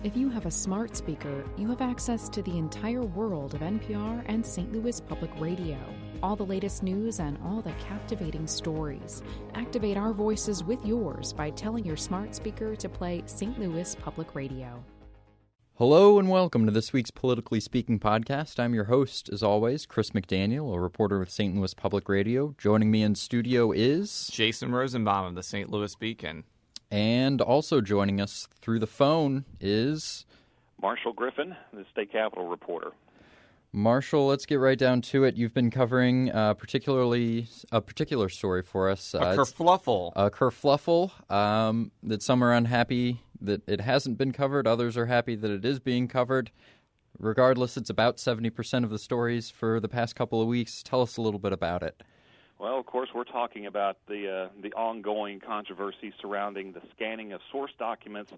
If you have a smart speaker, you have access to the entire world of NPR and St. Louis Public Radio. All the latest news and all the captivating stories. Activate our voices with yours by telling your smart speaker to play St. Louis Public Radio. Hello and welcome to this week's Politically Speaking podcast. I'm your host, as always, Chris McDaniel, a reporter with St. Louis Public Radio. Joining me in studio is... Jason Rosenbaum of the St. Louis Beacon. And also joining us through the phone is... Marshall Griffin, the State Capitol reporter. Marshall, let's get right down to it. You've been covering a particular story for us. A kerfuffle. A kerfuffle that some are unhappy that it hasn't been covered. Others are happy that it is being covered. Regardless, it's about 70% of the stories for the past couple of weeks. Tell us a little bit about it. Well, of course, we're talking about the ongoing controversy surrounding the scanning of source documents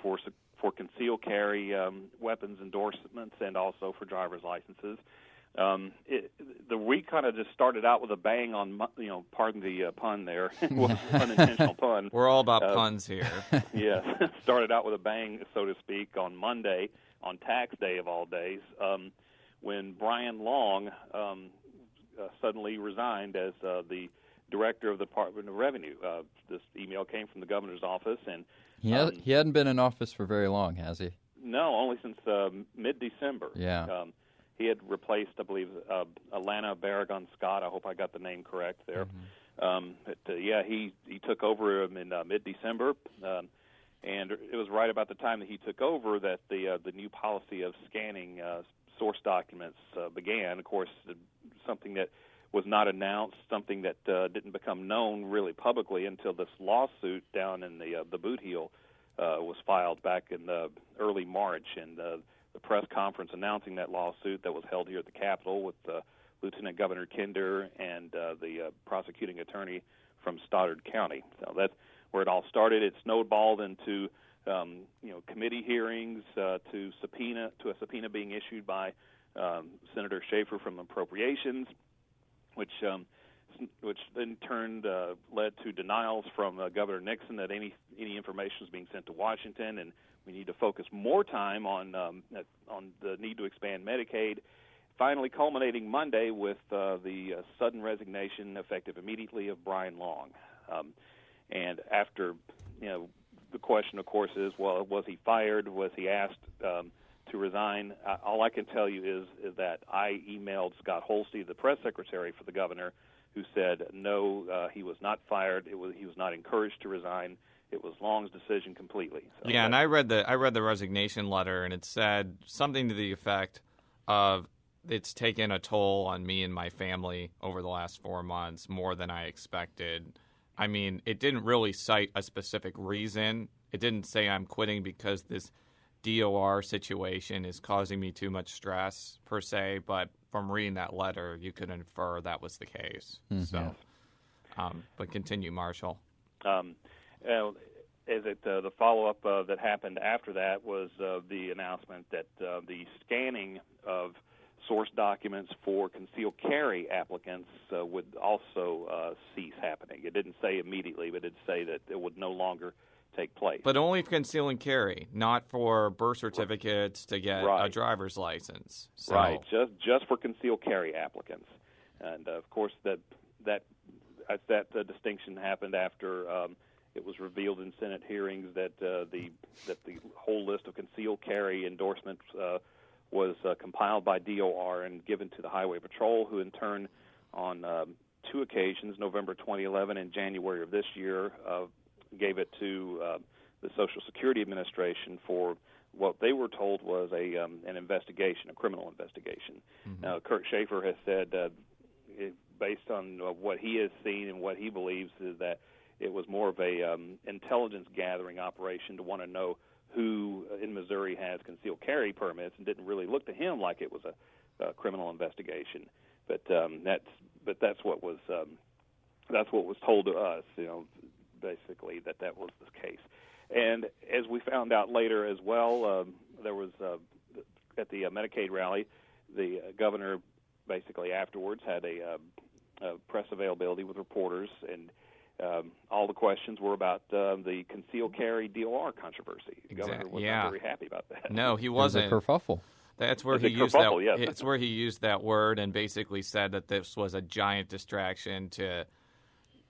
for concealed carry weapons endorsements and also for driver's licenses. The week kind of just started out with a bang on, pardon the pun there, unintentional pun. We're all about puns here. Yes, started out with a bang, so to speak, on Monday, on tax day of all days, when Brian Long suddenly resigned as the director of the Department of Revenue. This email came from the governor's office, and he hadn't been in office for very long, has he? No, only since mid-December. Yeah. He had replaced, I believe, Alana Barragon Scott. I hope I got the name correct there. Mm-hmm. He took over in mid-December, and it was right about the time that he took over that the new policy of scanning source documents began. Of course, something that was not announced, something that didn't become known really publicly until this lawsuit down in the Boot Heel was filed back in early March, and the press conference announcing that lawsuit that was held here at the Capitol with Lieutenant Governor Kinder and the prosecuting attorney from Stoddard County. So that's where it all started. It snowballed into committee hearings, to a subpoena being issued by Senator Schaefer from Appropriations, which then led to denials from Governor Nixon that any information was being sent to Washington, and we need to focus more time on the need to expand Medicaid. Finally, culminating Monday with the sudden resignation, effective immediately, of Brian Long. And after, the question, of course, is, well, was he fired? Was he asked to resign? All I can tell you is that I emailed Scott Holste, the press secretary for the governor, who said no, he was not fired. He was not encouraged to resign. It was Long's decision completely. So yeah, and I read the resignation letter, and it said something to the effect of, it's taken a toll on me and my family over the last 4 months, more than I expected. I mean, it didn't really cite a specific reason. It didn't say I'm quitting because this DOR situation is causing me too much stress, per se, but from reading that letter, you could infer that was the case. Mm-hmm. So, but continue, Marshall. The follow-up that happened after that was the announcement that the scanning of source documents for concealed carry applicants would also cease happening. It didn't say immediately, but it did say that it would no longer take place. But only for conceal and carry, not for birth certificates to get a driver's license. So. Right, just for concealed carry applicants. And, of course, that distinction happened after it was revealed in Senate hearings that the whole list of concealed carry endorsements was compiled by DOR and given to the Highway Patrol, who in turn, on two occasions, November 2011 and January of this year, gave it to the Social Security Administration for what they were told was an investigation, a criminal investigation. Mm-hmm. Now, Kurt Schaefer has said, based on what he has seen and what he believes, is that it was more of a intelligence gathering operation to want to know who in Missouri has concealed carry permits, and didn't really look to him like it was a criminal investigation. But that's what was told to us, basically that was the case. And as we found out later as well, there was at the Medicaid rally, the governor basically afterwards had a press availability with reporters, and all the questions were about the concealed carry DOR controversy. The governor was not very happy about that. No, he wasn't. It was a kerfuffle. That's where he used that. Yes. It's where he used that word and basically said that this was a giant distraction to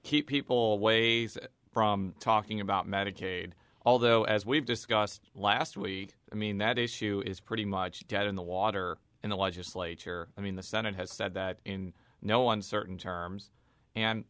keep people away from talking about Medicaid. Although, as we've discussed last week, I mean, that issue is pretty much dead in the water in the legislature. I mean, the Senate has said that in no uncertain terms. And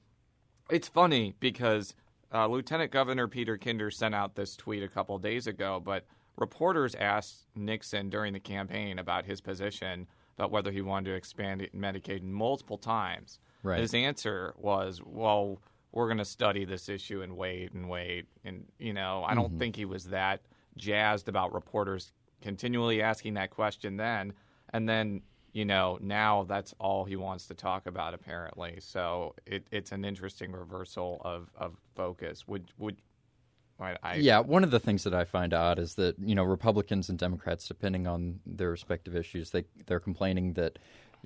it's funny because Lieutenant Governor Peter Kinder sent out this tweet a couple of days ago, but reporters asked Nixon during the campaign about his position, about whether he wanted to expand Medicaid multiple times. Right. His answer was, well, we're going to study this issue and wait. And, I don't think he was that jazzed about reporters continually asking that question then. And then, now that's all he wants to talk about, apparently. So it's an interesting reversal of focus. Yeah, one of the things that I find odd is that, Republicans and Democrats, depending on their respective issues, they're complaining that,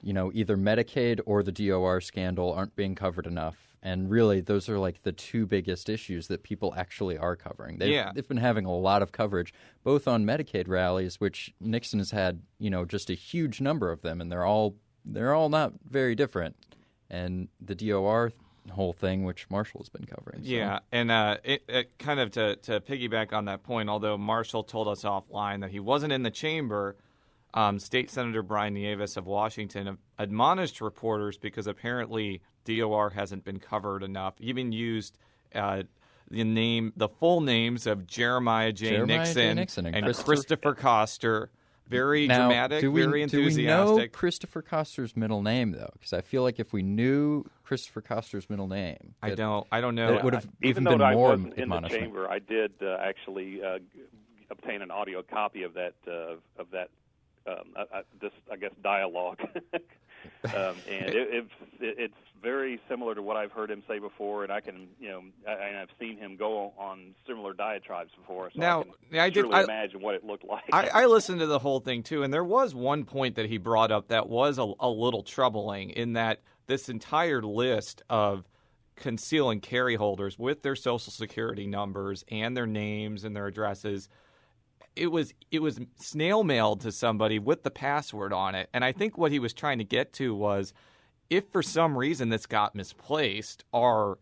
either Medicaid or the DOR scandal aren't being covered enough. And really, those are like the two biggest issues that people actually are covering. They've been having a lot of coverage, both on Medicaid rallies, which Nixon has had, just a huge number of them, and they're all not very different. And the DOR whole thing, which Marshall's been covering. So. Yeah, and it kind of to piggyback on that point, although Marshall told us offline that he wasn't in the chamber, State Senator Brian Nieves of Washington admonished reporters because apparently DOR hasn't been covered enough. He even used the full names of Jeremiah J. Nixon and Christopher Koster. Very dramatic, very enthusiastic. Do we know Christopher Koster's middle name, though? Because I feel like if we knew Christopher Koster's middle name, I don't know. It would have even been though I more wasn't in the chamber, I did actually obtain an audio copy of that I guess dialogue, and it's very similar to what I've heard him say before, and I can I've seen him go on similar diatribes before. So now, I can imagine what it looked like. I listened to the whole thing too, and there was one point that he brought up that was a little troubling, in that this entire list of conceal and carry holders with their Social Security numbers and their names and their addresses, it was snail mailed to somebody with the password on it. And I think what he was trying to get to was, if for some reason this got misplaced or,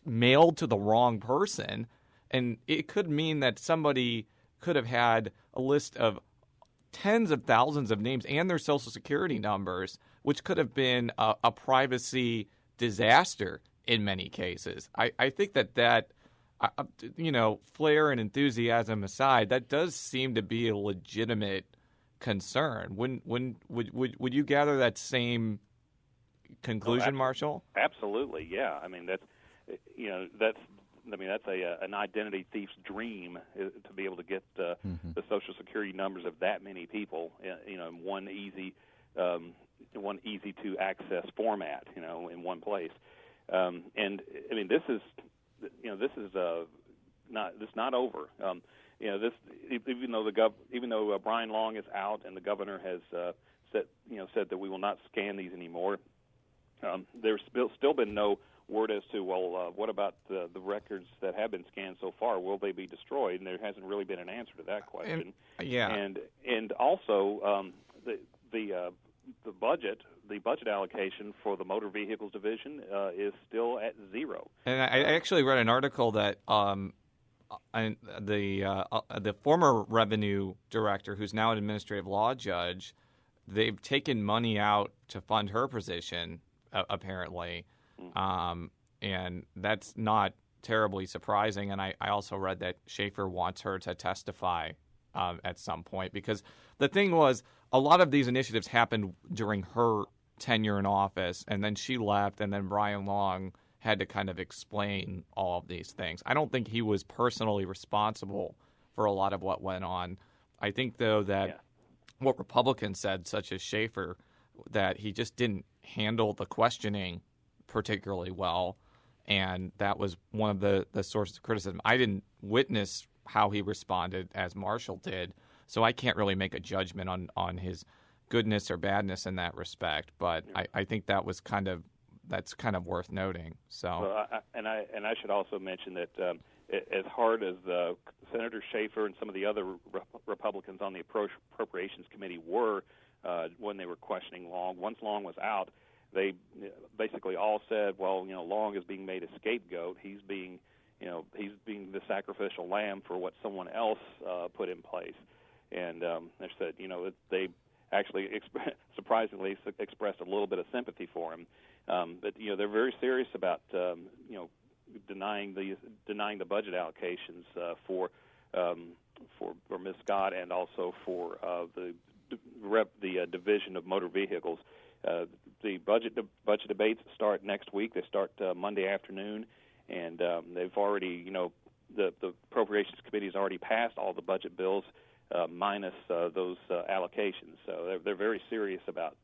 mailed to the wrong person, and it could mean that somebody could have had a list of tens of thousands of names and their Social Security numbers, which could have been a privacy disaster in many cases. I think that flair and enthusiasm aside, that does seem to be a legitimate concern. Would you gather that same conclusion, Marshall? Absolutely, yeah. I mean that's an identity thief's dream, to be able to get the Social Security numbers of that many people, in one easy to access format, in one place. And I mean, this is not over. Even though Brian Long is out and the governor has said that we will not scan these anymore, there's still been no word as to what about the records that have been scanned so far? Will they be destroyed? And there hasn't really been an answer to that question. And also the budget allocation for the motor vehicles division is still at zero. And I actually read an article that the former revenue director, who's now an administrative law judge, they've taken money out to fund her position, apparently. And that's not terribly surprising. And I also read that Schaefer wants her to testify at some point, because the thing was, a lot of these initiatives happened during her tenure in office, and then she left, and then Brian Long had to kind of explain all of these things. I don't think he was personally responsible for a lot of what went on. I think, though, that what Republicans said, such as Schaefer, that he just didn't handle the questioning particularly well, and that was one of the sources of criticism. I didn't witness how he responded as Marshall did, so I can't really make a judgment on his goodness or badness in that respect. But I think that was kind of that's kind of worth noting. So, I should also mention that as hard as Senator Schaefer and some of the other Republicans on the Appropriations Committee were when they were questioning Long, once Long was out, they basically all said, well, Long is being made a scapegoat. He's being the sacrificial lamb for what someone else put in place. And they said, they actually surprisingly expressed a little bit of sympathy for him. But they're very serious about denying the budget allocations for Ms. Scott and also for the Division of Motor Vehicles. The budget debates start next week. They start Monday afternoon, and they've already, the Appropriations Committee has already passed all the budget bills minus those allocations. So they're very serious about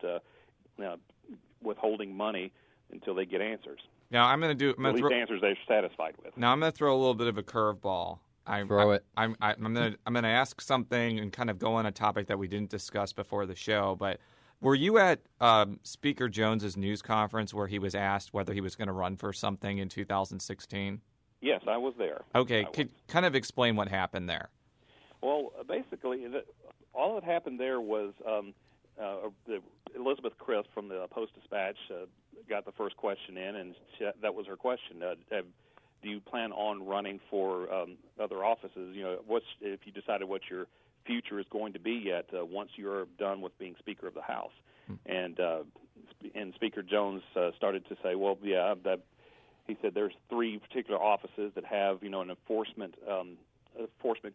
withholding money until they get answers. Now I'm going to at least answers they're satisfied with. Now I'm going to throw a little bit of a curveball. Throw it. I'm going to ask something and kind of go on a topic that we didn't discuss before the show. But were you at Speaker Jones's news conference where he was asked whether he was going to run for something in 2016? Yes, I was there. Okay, could kind of explain what happened there. Well, basically, all that happened there was Elizabeth Crisp from the Post-Dispatch got the first question in, and that was her question. Do you plan on running for other offices? If you decided what your future is going to be yet once you're done with being Speaker of the House? And Speaker Jones started to say, well, yeah, he said there's three particular offices that have, an enforcement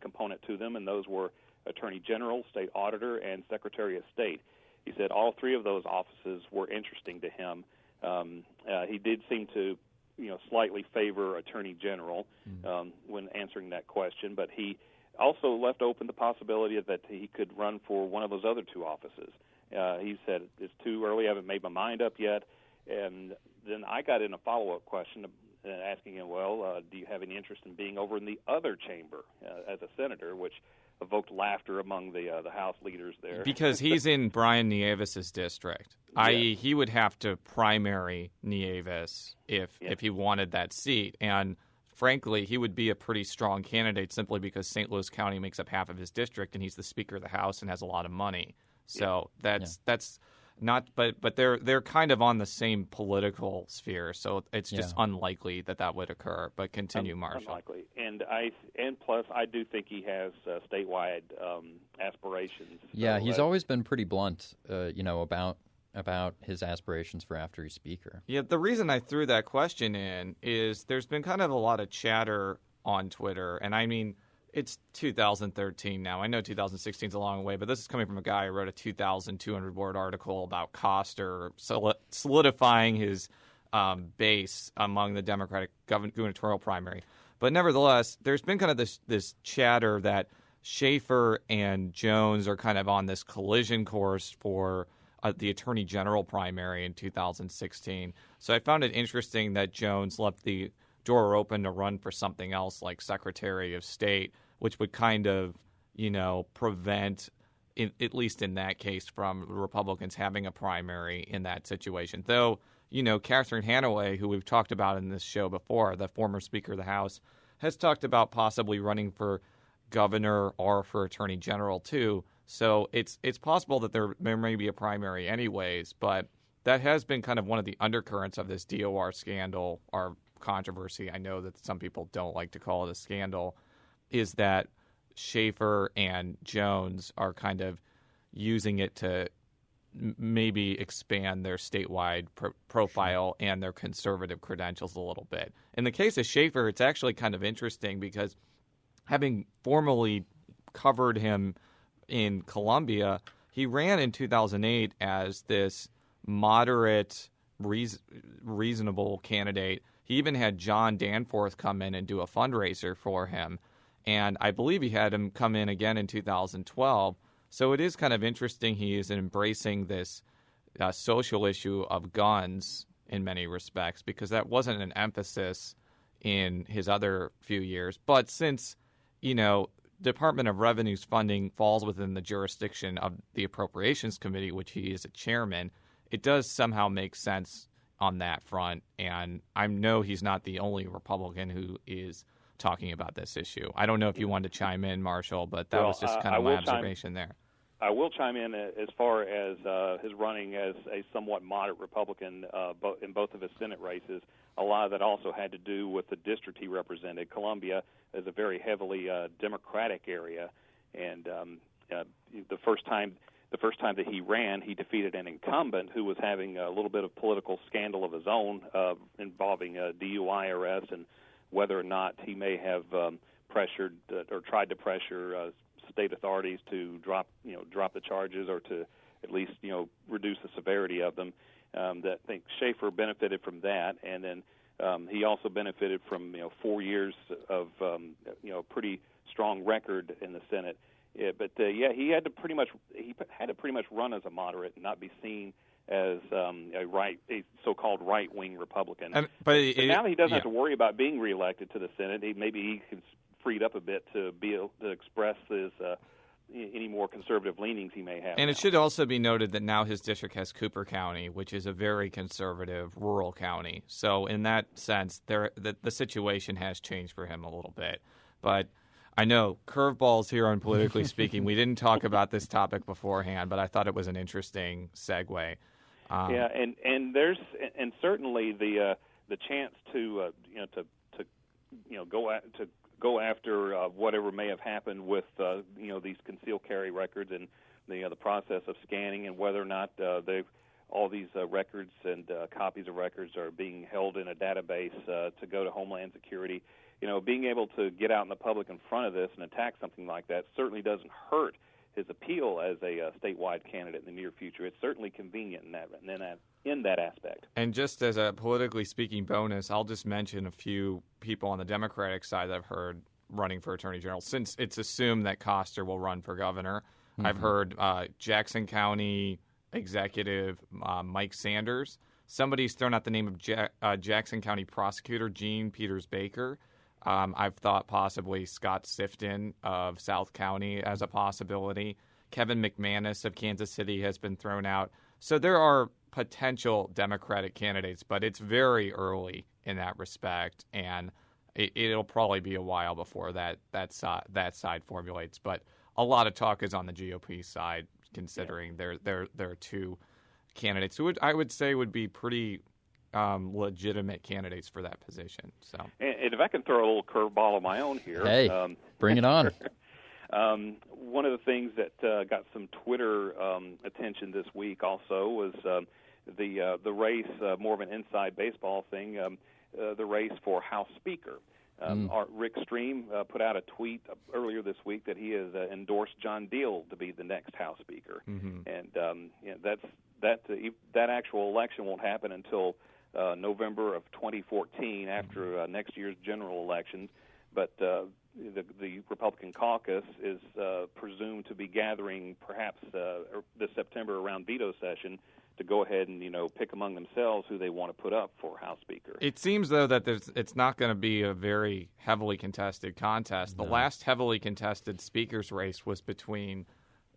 component to them, and those were Attorney General, State Auditor, and Secretary of State. He said all three of those offices were interesting to him. He did seem to, slightly favor Attorney General when answering that question, but he also left open the possibility that he could run for one of those other two offices. He said, it's too early, I haven't made my mind up yet. And then I got in a follow-up question asking him, well, do you have any interest in being over in the other chamber as a senator, which evoked laughter among the House leaders there. Because he's in Brian Nieves' district, i.e. he would have to primary Nieves if he wanted that seat. And frankly, he would be a pretty strong candidate simply because St. Louis County makes up half of his district, and he's the Speaker of the House and has a lot of money. So that's not, but they're kind of on the same political sphere, so it's just unlikely that would occur. But continue, Marshall. Unlikely, and plus I do think he has statewide aspirations. Yeah, he's always been pretty blunt, about his aspirations for after he's Speaker. Yeah, the reason I threw that question in is there's been kind of a lot of chatter on Twitter, and I mean, it's 2013 now. I know 2016 is a long way, but this is coming from a guy who wrote a 2,200-word article about Koster solidifying his base among the Democratic gubernatorial primary. But nevertheless, there's been kind of this chatter that Schaefer and Jones are kind of on this collision course for the Attorney General primary in 2016. So I found it interesting that Jones left the door open to run for something else like Secretary of State, which would kind of, prevent, at least in that case, from Republicans having a primary in that situation. Though, Catherine Hanaway, who we've talked about in this show before, the former Speaker of the House, has talked about possibly running for governor or for Attorney General too. So it's possible that there may be a primary anyways, but that has been kind of one of the undercurrents of this DOR scandal or controversy. I know that some people don't like to call it a scandal, is that Schaefer and Jones are kind of using it to maybe expand their statewide profile and their conservative credentials a little bit. In the case of Schaefer, it's actually kind of interesting because having formally covered him in Columbia, he ran in 2008 as this moderate, reasonable candidate. He even had John Danforth come in and do a fundraiser for him. And I believe he had him come in again in 2012. So it is kind of interesting he is embracing this social issue of guns in many respects, because that wasn't an emphasis in his other few years. But since, Department of Revenue's funding falls within the jurisdiction of the Appropriations Committee, which he is a chairman, it does somehow make sense on that front. And I know he's not the only Republican who is talking about this issue. I don't know if you wanted to chime in, Marshall, but that was just kind of my observation there. I will chime in as far as his running as a somewhat moderate Republican in both of his Senate races. A lot of that also had to do with the district he represented. Columbia is a very heavily Democratic area, and the first time that he ran, he defeated an incumbent who was having a little bit of political scandal of his own involving a DUI arrest and whether or not he may have pressured or tried to pressure state authorities to drop the charges or to at least reduce the severity of them. That I think Schaefer benefited from that, and then he also benefited from 4 years of pretty strong record in the Senate. Yeah, but he had to pretty much run as a moderate and not be seen as a so-called right-wing Republican. But now that he doesn't have to worry about being reelected to the Senate, maybe he can freed up a bit to be able to express his any more conservative leanings he may have. And it should also be noted that now his district has Cooper County, which is a very conservative rural county. So in that sense, the situation has changed for him a little bit. But I know curveballs here on Politically Speaking. We didn't talk about this topic beforehand, but I thought it was an interesting segue. And there's certainly the chance to go after whatever may have happened with these concealed carry records and the process of scanning and whether or not all these records and copies of records are being held in a database to go to Homeland Security. Being able to get out in the public in front of this and attack something like that certainly doesn't hurt his appeal as a statewide candidate in the near future. It's certainly convenient in that aspect. And just as a Politically Speaking bonus, I'll just mention a few people on the Democratic side that I've heard running for Attorney General, since it's assumed that Koster will run for governor. Mm-hmm. I've heard Jackson County Executive Mike Sanders. Somebody's thrown out the name of Jackson County Prosecutor Gene Peters Baker. I've thought possibly Scott Sifton of South County as a possibility. Kevin McManus of Kansas City has been thrown out. So there are potential Democratic candidates, but it's very early in that respect, and it'll probably be a while before that side formulates. But a lot of talk is on the GOP side, considering there are two candidates who I would say would be pretty legitimate candidates for that position. So, and if I can throw a little curveball of my own here, hey, bring it on. One of the things that got some Twitter attention this week also was the race, more of an inside baseball thing, the race for House Speaker. Rick Stream put out a tweet earlier this week that he has endorsed John Deal to be the next House Speaker, and that actual election won't happen until November of 2014, after next year's general elections. But the Republican caucus is presumed to be gathering perhaps this September around veto session to go ahead and pick among themselves who they want to put up for House Speaker. It seems, though, that it's not going to be a very heavily contested contest. No. The last heavily contested Speaker's race was between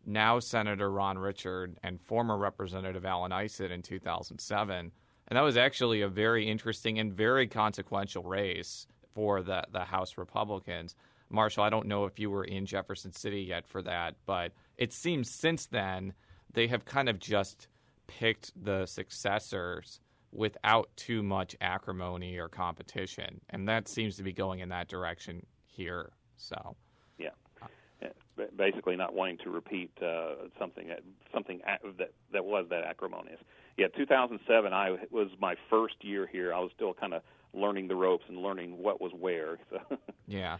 now Senator Ron Richard and former Representative Alan Isett in 2007. And that was actually a very interesting and very consequential race for the House Republicans. Marshall, I don't know if you were in Jefferson City yet for that, but it seems since then they have kind of just picked the successors without too much acrimony or competition. And that seems to be going in that direction here. So, yeah. Basically not wanting to repeat something that was that acrimonious. Yeah, 2007 was my first year here. I was still kind of learning the ropes and learning what was where. So. Yeah.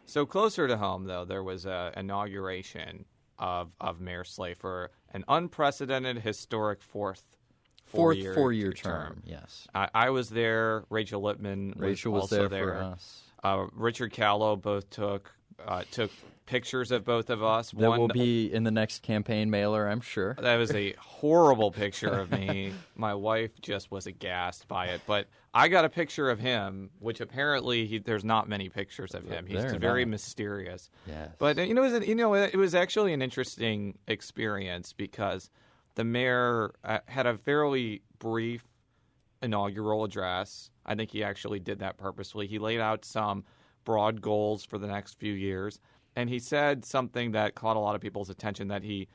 So closer to home, though, there was an inauguration of Mayor Slay for an unprecedented, historic fourth four-year term. Yes, I was there. Rachel Lippman was also there for us. Richard Callow both took pictures of both of us. That will be in the next campaign mailer, I'm sure. That was a horrible picture of me. My wife just was aghast by it. But I got a picture of him, which apparently there's not many pictures of him. He's very mysterious. Yes. But it was actually an interesting experience because the mayor had a fairly brief inaugural address. I think he actually did that purposely. He laid out some broad goals for the next few years, and he said something that caught a lot of people's attention, that he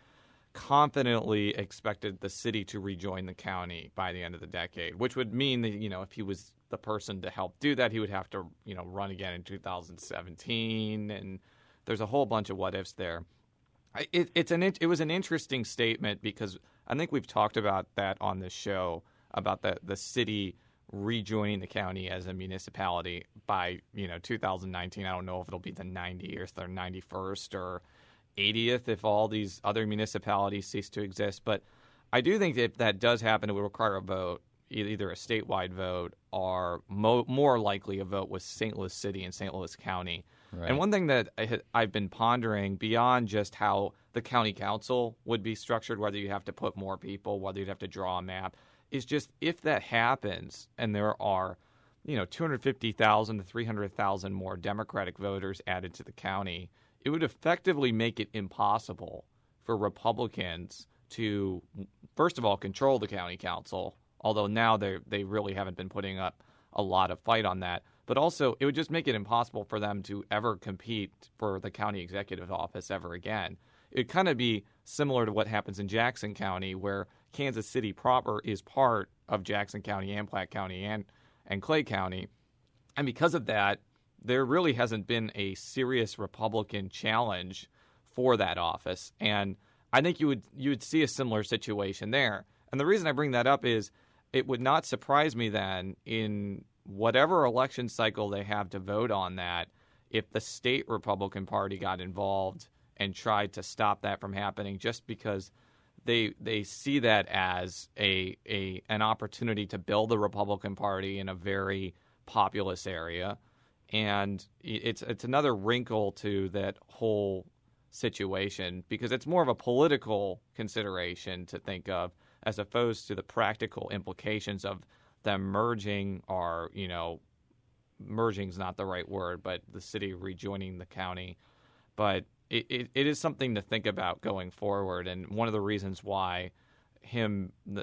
confidently expected the city to rejoin the county by the end of the decade, which would mean that, if he was the person to help do that, he would have to, run again in 2017, and there's a whole bunch of what ifs there. It was an interesting statement because I think we've talked about that on this show, about the city rejoining the county as a municipality by 2019. I don't know if it'll be the 90th or 91st or 80th if all these other municipalities cease to exist. But I do think that if that does happen, it would require a vote, either a statewide vote or more likely a vote with St. Louis City and St. Louis County. Right. And one thing that I've been pondering beyond just how the county council would be structured, whether you have to put more people, whether you'd have to draw a map, is just if that happens and there are 250,000 to 300,000 more Democratic voters added to the county, it would effectively make it impossible for Republicans to, first of all, control the county council, although now they really haven't been putting up a lot of fight on that. But also, it would just make it impossible for them to ever compete for the county executive office ever again. It would kind of be similar to what happens in Jackson County, where Kansas City proper is part of Jackson County and Platte County and Clay County. And because of that, there really hasn't been a serious Republican challenge for that office. And I think you would see a similar situation there. And the reason I bring that up is it would not surprise me then in whatever election cycle they have to vote on that, if the state Republican Party got involved and tried to stop that from happening, just because they see that as an opportunity to build the Republican Party in a very populous area. And it's another wrinkle to that whole situation, because it's more of a political consideration to think of as opposed to the practical implications of them merging, or, merging's not the right word, but the city rejoining the county. But it is something to think about going forward. And one of the reasons why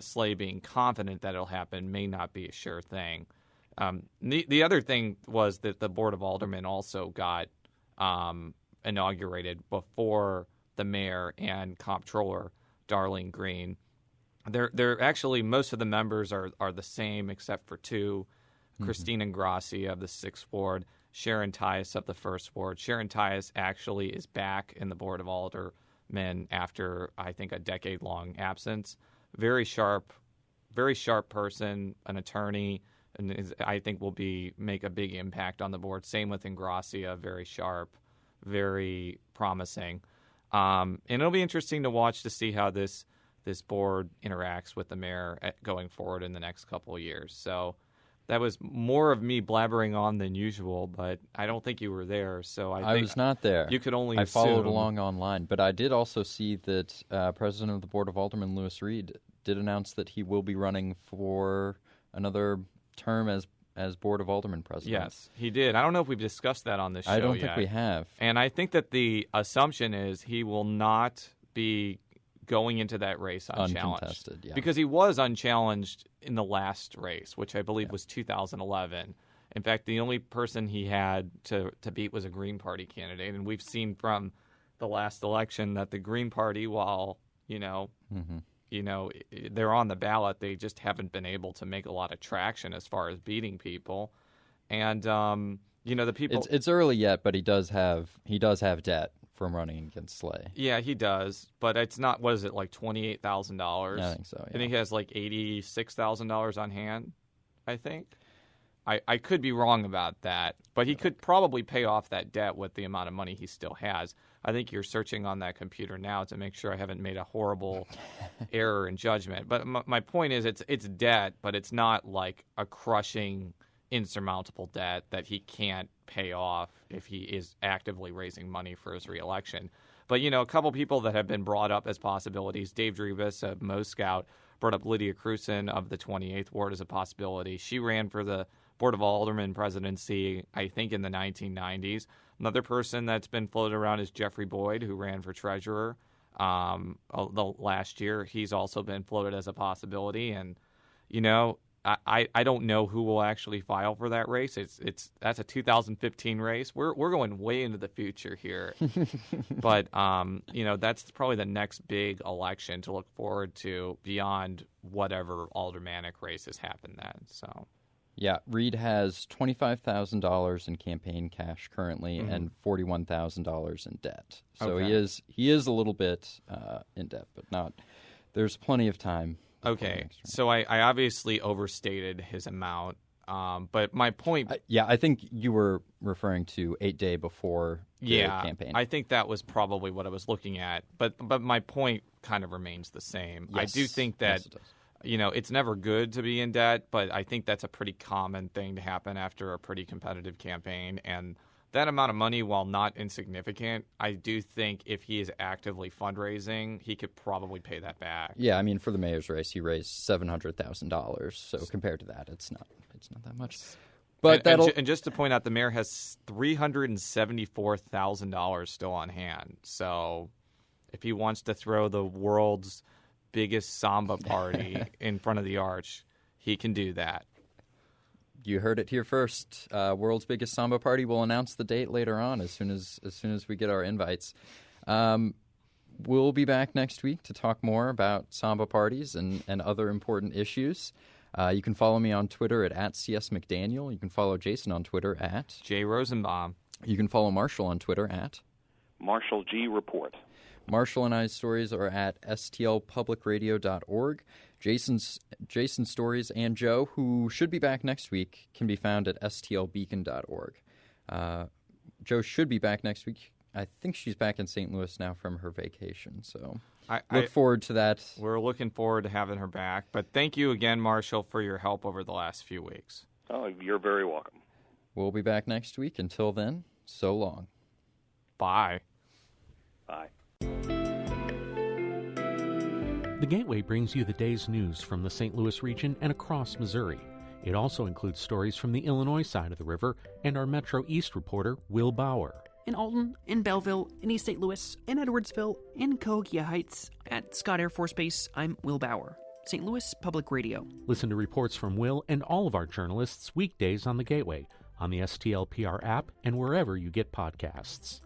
Slay being confident that it'll happen may not be a sure thing. The other thing was that the Board of Aldermen also got inaugurated before the mayor and comptroller, Darlene Green. They're actually, most of the members are the same except for two, Christine Ingrassi of the 6th Ward, Sharon Tias of the 1st Ward. Sharon Tias actually is back in the Board of Aldermen after, I think, a decade-long absence. Very sharp person, an attorney, and I think will make a big impact on the board. Same with Ingrassia, very sharp, very promising. And it'll be interesting to watch to see how this board interacts with the mayor going forward in the next couple of years. So that was more of me blabbering on than usual, but I don't think you were there. So I was not there. You could only assume. Followed along online, but I did also see that President of the Board of Aldermen, Louis Reed, did announce that he will be running for another term as Board of Aldermen president. Yes, he did. I don't know if we've discussed that on this show yet. I don't think we have. And I think that the assumption is he will not be going into that race unchallenged. Uncontested, yeah. Because he was unchallenged in the last race, which I believe was 2011. In fact, the only person he had to beat was a Green Party candidate. And we've seen from the last election that the Green Party, while, they're on the ballot, they just haven't been able to make a lot of traction as far as beating people. And, the people... It's early yet, but he does have debt from running against Slay. Yeah, he does, but it's not, what is it, like $28,000? I think so, yeah. I think he has like $86,000 on hand, I think. I could be wrong about that, but he could probably pay off that debt with the amount of money he still has. I think you're searching on that computer now to make sure I haven't made a horrible error in judgment. But my point is it's debt, but it's not like a crushing, insurmountable debt that he can't pay off if he is actively raising money for his reelection. But, a couple people that have been brought up as possibilities, Dave Drebus of Mo Scout brought up Lydia Cruson of the 28th Ward as a possibility. She ran for the Board of Aldermen presidency, I think, in the 1990s. Another person that's been floated around is Jeffrey Boyd, who ran for treasurer the last year. He's also been floated as a possibility. And, I don't know who will actually file for that race. That's a 2015 race. We're going way into the future here, but that's probably the next big election to look forward to beyond whatever aldermanic races happen then. So. Yeah, Reed has $25,000 in campaign cash currently and $41,000 in debt. So Okay. he is a little bit in debt, but not. There's plenty of time. Okay, so I obviously overstated his amount, but my point. I think you were referring to 8 days before the campaign. I think that was probably what I was looking at. But my point kind of remains the same. Yes. I do think that. Yes, it does. It's never good to be in debt, but I think that's a pretty common thing to happen after a pretty competitive campaign. And that amount of money, while not insignificant, I do think if he is actively fundraising, he could probably pay that back. Yeah, I mean, for the mayor's race, he raised $700,000. So compared to that, it's not that much. But and just to point out, the mayor has $374,000 still on hand. So if he wants to throw the world's biggest samba party in front of the arch, he can do that. You heard it here first. World's biggest samba party. We'll announce the date later on as soon as we get our invites. We'll be back next week to talk more about samba parties and other important issues. You can follow me on Twitter at @CSMcDaniel. You can follow Jason on Twitter at Jay Rosenbaum. You can follow Marshall on Twitter at Marshall G. Report. Marshall and I's stories are at stlpublicradio.org. Jason's stories and Joe, who should be back next week, can be found at stlbeacon.org. Joe should be back next week. I think she's back in St. Louis now from her vacation, so look forward to that. We're looking forward to having her back. But thank you again, Marshall, for your help over the last few weeks. Oh, you're very welcome. We'll be back next week. Until then, so long. Bye. Bye. The Gateway brings you the day's news from the St. Louis region and across Missouri. It also includes stories from the Illinois side of the river and our Metro East reporter, Will Bauer. In Alton, in Belleville, in East St. Louis, in Edwardsville, in Cahokia Heights, at Scott Air Force Base, I'm Will Bauer. St. Louis Public Radio. Listen to reports from Will and all of our journalists weekdays on the Gateway, on the STLPR app, and wherever you get podcasts.